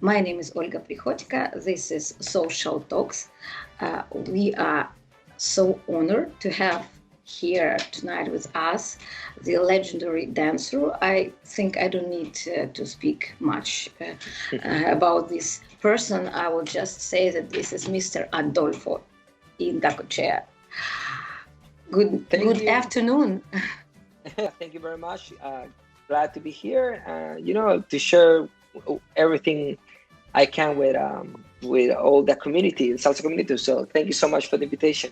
My name is Olga Prihodka. This is Social Talks. We are so honored to have here tonight with us the legendary dancer. I think I don't need to speak much about this person. I will just say that this is Mr. Adolfo Indacochea. Good afternoon. Thank you very much. Glad to be here. To share everything I can with all the community, the salsa community. So thank you so much for the invitation.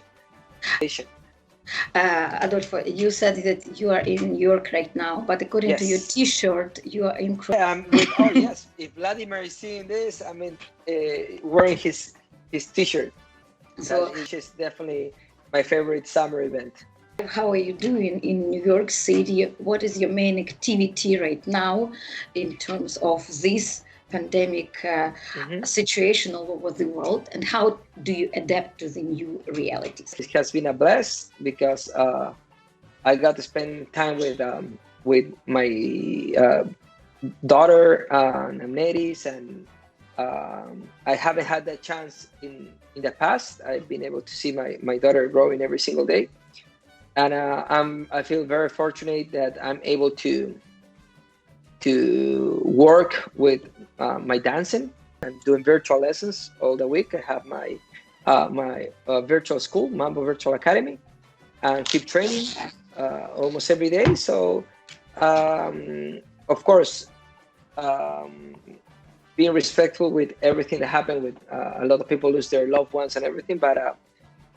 Adolfo, you said that you are in New York right now, but according to your T-shirt, you are in. Yes. If Vladimir is seeing this, wearing his T-shirt. So it's just definitely my favorite summer event. How are you doing in New York City? What is your main activity right now in terms of this pandemic situation all over the world, and how do you adapt to the new realities? It has been a blast because I got to spend time with my daughter Amneris, and I haven't had that chance in the past. I've been able to see my daughter growing every single day, and I feel very fortunate that I'm able to work with my dancing. I'm doing virtual lessons all the week. I have my virtual school, Mambo Virtual Academy, and keep training almost every day. So, of course, being respectful with everything that happened, with a lot of people lose their loved ones and everything. But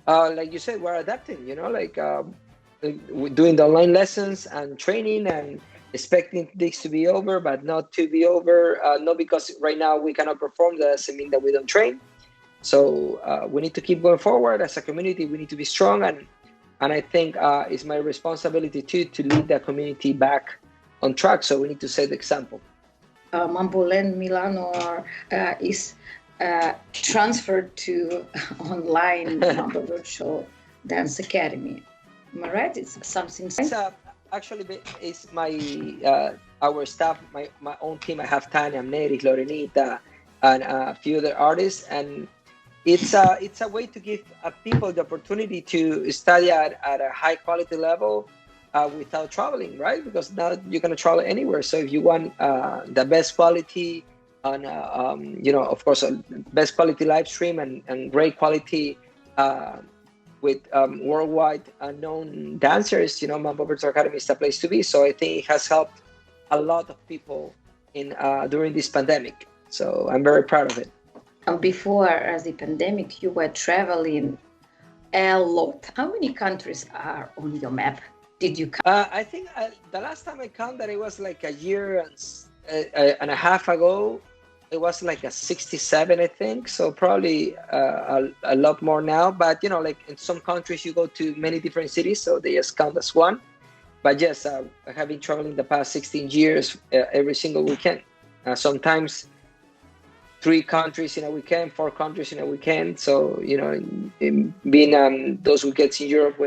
like you said, we're adapting, doing the online lessons and training and expecting things to be over, but not to be over. Not because right now we cannot perform, that doesn't mean that we don't train. So we need to keep going forward as a community. We need to be strong, and I think it's my responsibility too to lead the community back on track. So we need to set the example. Mambo Land Milano is transferred to online Mambo Virtual Dance Academy. Am I right? It's something. Actually, it's our staff, my own team. I have Tanya, Amneris, Lorenita, and a few other artists, and it's a way to give people the opportunity to study at a high quality level without traveling, right? Because now you can travel anywhere. So if you want the best quality on, of course, best quality live stream and great quality. With worldwide known dancers, Mambo Virtual Academy is the place to be. So I think it has helped a lot of people during this pandemic. So I'm very proud of it. Before the pandemic, you were traveling a lot. How many countries are on your map? Did you count? I think the last time I counted, it was like a year and a half ago. It was like a 67, I think. So probably a lot more now. But, like in some countries, you go to many different cities, so they just count as one. But yes, I have been traveling the past 16 years every single weekend. Sometimes 3 countries in a weekend, 4 countries in a weekend. So, being those weekends in Europe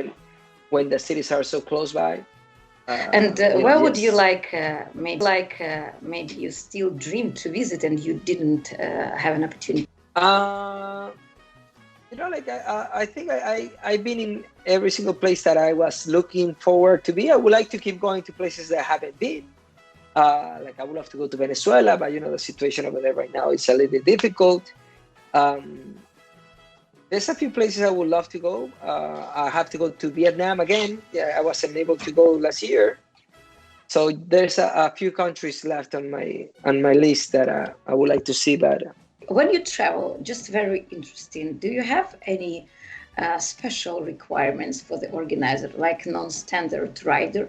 when the cities are so close by. And where would you maybe you still dream to visit and you didn't have an opportunity? I think I've been in every single place that I was looking forward to be. I would like to keep going to places that I haven't been. I would love to go to Venezuela, but the situation over there right now is a little bit difficult. There's a few places I would love to go. I have to go to Vietnam again. Yeah, I wasn't able to go last year. So there's a few countries left on my list that I would like to see. But when you travel, just very interesting, do you have any special requirements for the organizer, like non-standard rider?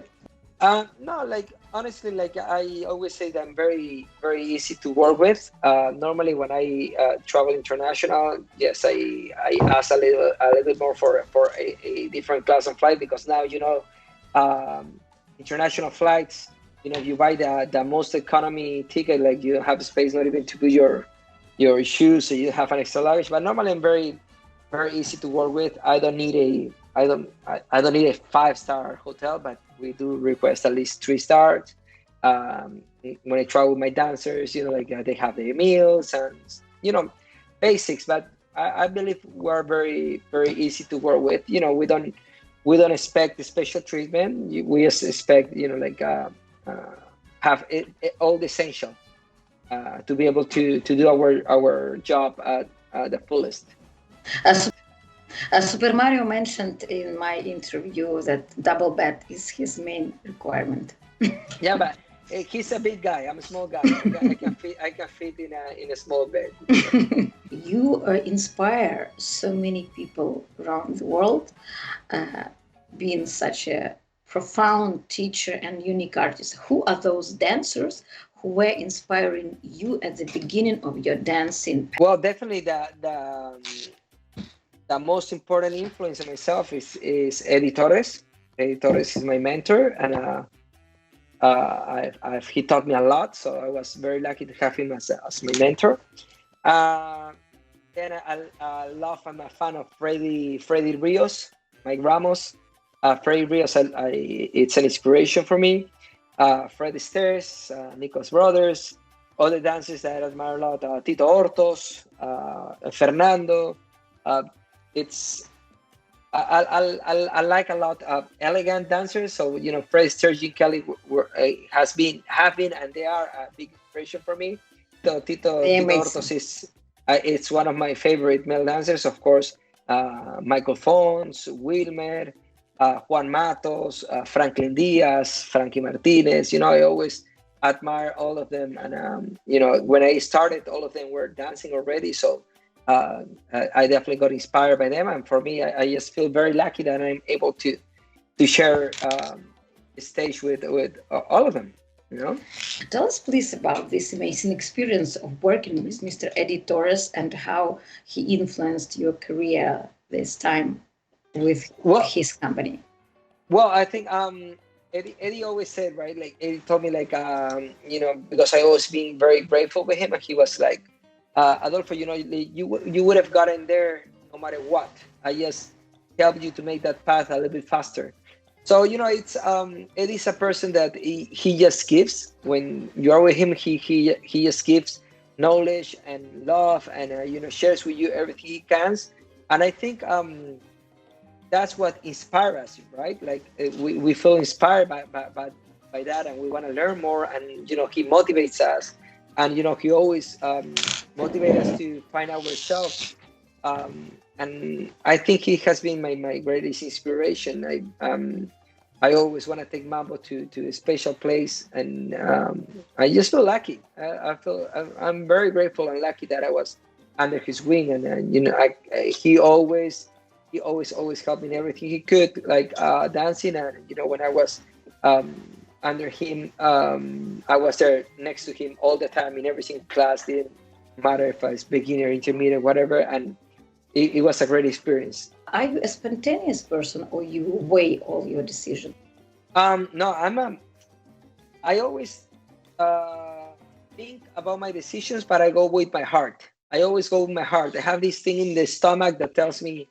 No, honestly, I always say that I'm very, very easy to work with. Normally, when I travel international, yes, I ask a little bit more for a different class of flight, because now international flights, if you buy the most economy ticket, you have space not even to put your shoes, so you have an extra luggage. But normally, I'm very, very easy to work with. I don't need a 5-star hotel, but we do request at least 3 stars. when I travel with my dancers, like they have their meals and basics. But I believe we're very, very easy to work with. We don't expect the special treatment. We just expect have all the essential to be able to do our job at the fullest. As Super Mario mentioned in my interview that double bed is his main requirement. Yeah, but he's a big guy. I'm a small guy. I can fit in a small bed. You inspire so many people around the world, being such a profound teacher and unique artist. Who are those dancers who were inspiring you at the beginning of your dancing? Well, definitely the most important influence on myself is Eddie Torres. Eddie Torres is my mentor, and he taught me a lot. So I was very lucky to have him as my mentor. Then I'm a fan of Freddy Rios, Mike Ramos. Freddy Rios, it's an inspiration for me. Freddy Stairs, Nico's brothers, other dancers that I admire a lot, Tito Hortos, Fernando. I like a lot of elegant dancers. So Fred Stairs, Gene Kelly have been, and they are a big inspiration for me. Tito Hortos is it's one of my favorite male dancers, of course. Michael Fons, Wilmer, Juan Matos, Franklin Diaz, Frankie Martinez. I always admire all of them. And, when I started, all of them were dancing already. So I definitely got inspired by them. And for me, I just feel very lucky that I'm able to share the stage with all of them. Tell us please about this amazing experience of working with Mr. Eddie Torres and how he influenced your career this time with his company. Well, I think Eddie always said, right, like Eddie told me, like because I was being very grateful with him, and he was like, Adolfo, you would have gotten there no matter what. I just helped you to make that path a little bit faster. So it's Eddie's a person that he just gives. When you are with him, he just gives knowledge and love, and shares with you everything he can. And I think that's what inspires us, right? Like we feel inspired by that, and we want to learn more. And he motivates us, and he always motivates us to find ourselves. And I think he has been my greatest inspiration. I always want to take Mambo to a special place, and I just feel lucky. I'm very grateful and lucky that I was under his wing, and he always helped me in everything he could, like dancing. And when I was under him, I was there next to him all the time in every single class. Didn't matter if I was beginner, intermediate, whatever, and it was a great experience. Are you a spontaneous person, or you weigh all your decisions? No, I always think about my decisions, but I go with my heart. I always go with my heart. I have this thing in the stomach that tells me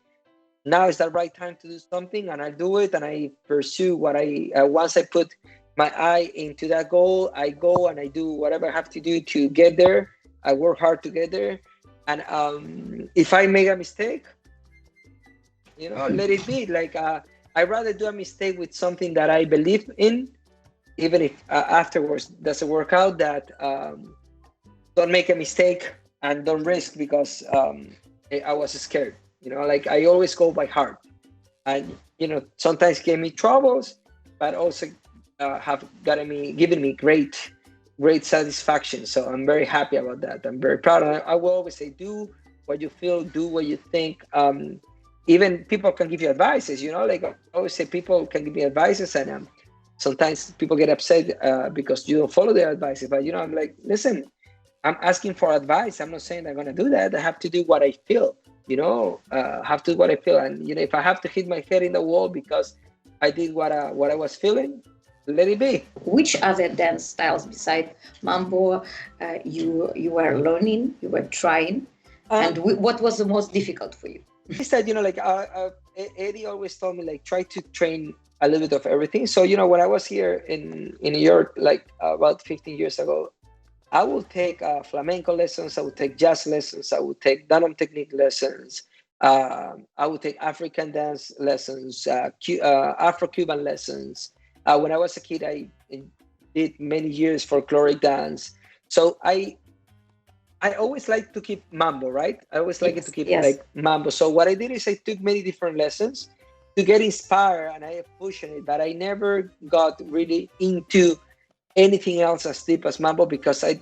now is the right time to do something, and I do it, and I pursue what once I put my eye into that goal, I go and I do whatever I have to do to get there. I work hard to get there. And if I make a mistake, let it be. Like I'd rather do a mistake with something that I believe in, even if afterwards doesn't work out. That don't make a mistake and don't risk because I was scared. Like I always go by heart, and sometimes gave me troubles, but also have given me great satisfaction. So I'm very happy about that. I'm very proud. And I will always say, do what you feel, do what you think. Even people can give you advices, like I always say, people can give me advices, and sometimes people get upset because you don't follow their advices. But I'm like, listen, I'm asking for advice. I'm not saying I'm going to do that. I have to do what I feel, have to do what I feel. And if I have to hit my head in the wall because I did what I was feeling, let it be. Which other dance styles besides Mambo you were learning, you were trying, and what was the most difficult for you? He said, Eddie always told me, like, try to train a little bit of everything. So, when I was here in New York, like about 15 years ago, I would take flamenco lessons, I would take jazz lessons, I would take Danom technique lessons, I would take African dance lessons, Afro-Cuban lessons. When I was a kid, I did many years folkloric dance. So I always like to keep mambo, right? I always like it to keep like mambo. So what I did is I took many different lessons to get inspired, and I pushed it, but I never got really into anything else as deep as mambo because I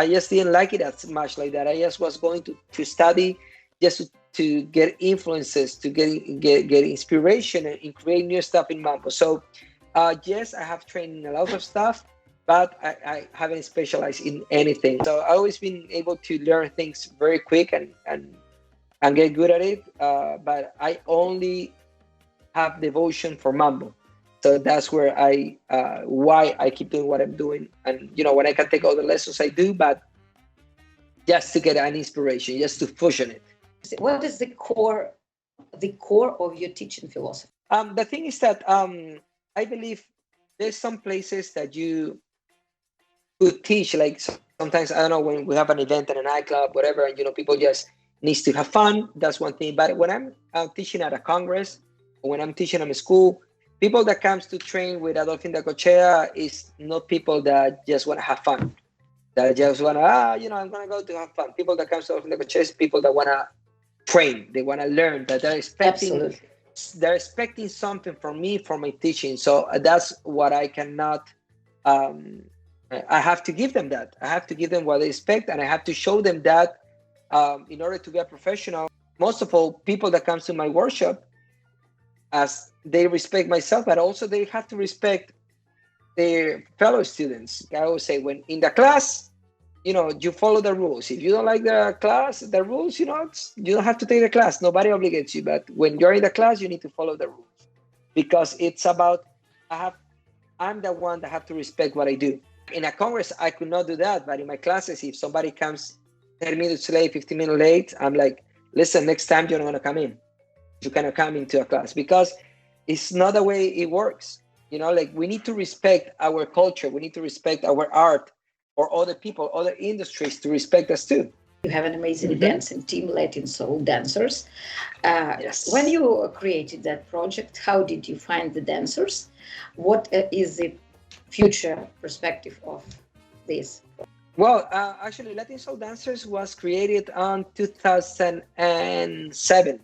just didn't like it as much like that. I just was going to study just to get influences, to get inspiration and create new stuff in mambo. So yes, I have trained in a lot of stuff, but I haven't specialized in anything. So I've always been able to learn things very quick and get good at it. But I only have devotion for mambo. So that's where why I keep doing what I'm doing. And, when I can take all the lessons I do, but just to get an inspiration, just to fusion it. What is the core of your teaching philosophy? The thing is that I believe there's some places that you could teach, like sometimes, I don't know, when we have an event in a nightclub, whatever, and, people just needs to have fun. That's one thing. But when I'm teaching at a congress, or when I'm teaching at a school, people that comes to train with Adolfo Indacochea is not people that just want to have fun. That just want to, I'm going to go to have fun. People that comes to Adolfo Indacochea is people that want to train. They want to learn, that they're expecting something from me, for my teaching. So that's what I cannot, I have to give them that. I have to give them what they expect, and I have to show them that in order to be a professional. Most of all, people that comes to my workshop, as they respect myself, but also they have to respect their fellow students. I always say, when in the class, you follow the rules. If you don't like the class, the rules, you don't have to take the class. Nobody obligates you. But when you're in the class, you need to follow the rules, because it's about, I'm the one that have to respect what I do. In a congress, I could not do that. But in my classes, if somebody comes 10 minutes late, 15 minutes late, I'm like, listen, next time you're not going to come in. You cannot come into a class, because it's not the way it works. Like, we need to respect our culture. We need to respect our art, or other people, other industries to respect us too. You have an amazing dancing team, Latin Soul Dancers. Yes. When you created that project, how did you find the dancers? What is the future perspective of this? Well, actually, Latin Soul Dancers was created on 2007.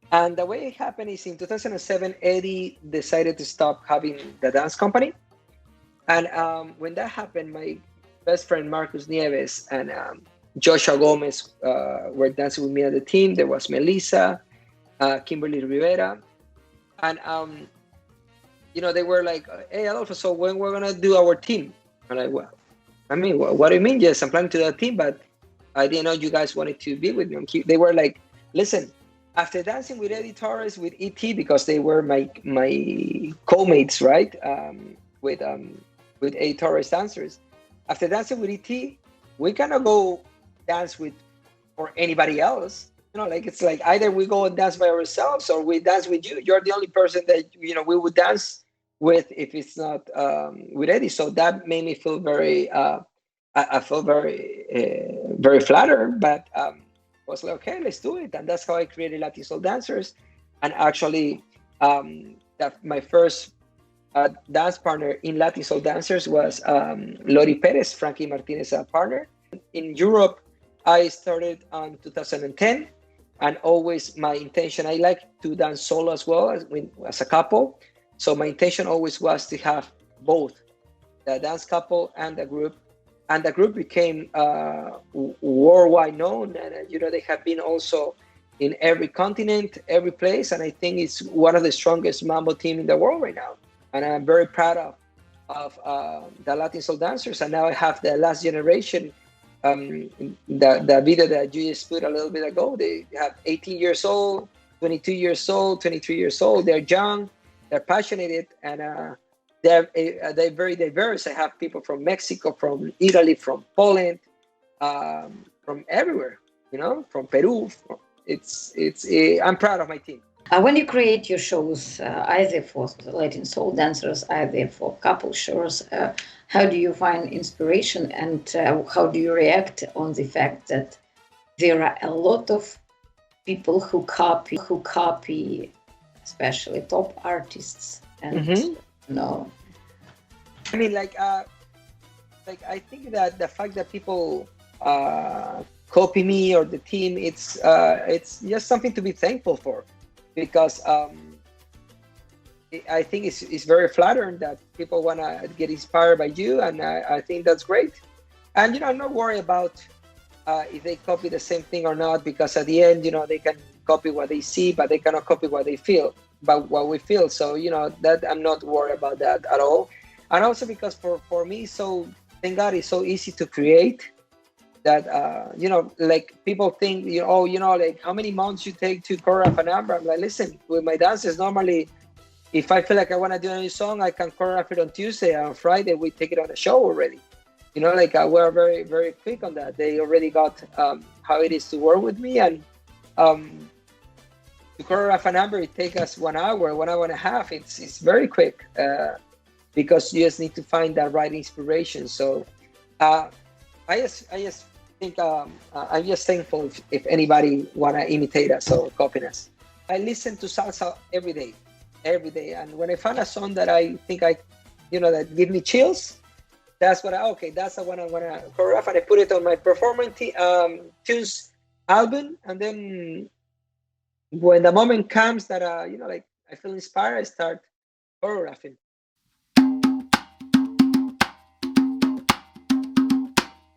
And the way it happened is, in 2007, Eddie decided to stop having the dance company. And when that happened, my best friend Marcus Nieves and Joshua Gomez were dancing with me on the team. There was Melissa, Kimberly Rivera. And, they were like, hey, Adolfo, so when we're going to do our team? I'm like, well, what do you mean? Yes, I'm planning to do a team, but I didn't know you guys wanted to be with me. They were like, listen, after dancing with Eddie Torres, with E.T., because they were my co-mates, right? With Eddie Torres dancers. After dancing with E.T., we cannot go dance for anybody else. It's like either we go and dance by ourselves, or we dance with you. You're the only person that, we would dance with if it's not with Eddie. So that made me feel very, I felt very, very flattered, but was like, okay, let's do it. And that's how I created Latin Soul Dancers. And actually, my first dance partner in Latin Soul Dancers was Lori Perez, Frankie Martinez's partner. In Europe, I started in 2010, and always my intention, I like to dance solo as well as a couple. So my intention always was to have both the dance couple and the group. And the group became worldwide known, and they have been also in every continent, every place. And I think it's one of the strongest mambo team in the world right now. And I'm very proud of the Latin Soul Dancers. And now I have the last generation. The video that you just put a little bit ago, they have 18 years old, 22 years old, 23 years old. They're young, they're passionate, and they're very diverse. I have people from Mexico, from Italy, from Poland, from everywhere, from Peru. I'm proud of my team. When you create your shows, either for Latin soul dancers, either for couple shows, how do you find inspiration, and how do you react on the fact that there are a lot of people who copy, especially top artists, and no. I mean, like I think that the fact that people copy me or the team, it's just something to be thankful for, because I think it's very flattering that people want to get inspired by you, and I think that's great. And I'm not worried about if they copy the same thing or not, because at the end, they can copy what they see, but they cannot copy what they feel, about what we feel. So that I'm not worried about that at all. And also because for me, so thank God, it's so easy to create that like people think like how many months you take to choreograph a number. I'm like, listen, with my dancers, normally if I feel like I want to do a new song, I can choreograph it on Tuesday. On Friday we take it on the show already. Like we're very, very quick on that. They already got how it is to work with me, and to choreograph a number, it takes us 1 hour, 1 hour and a half. It's very quick, because you just need to find that right inspiration. So I just think I'm just thankful if anybody wanna imitate us or copy us. I listen to salsa every day, and when I find a song that I think that give me chills, that's what that's the one I wanna choreograph, and I put it on my performance tunes album, and then when the moment comes that like I feel inspired, I start choreographing.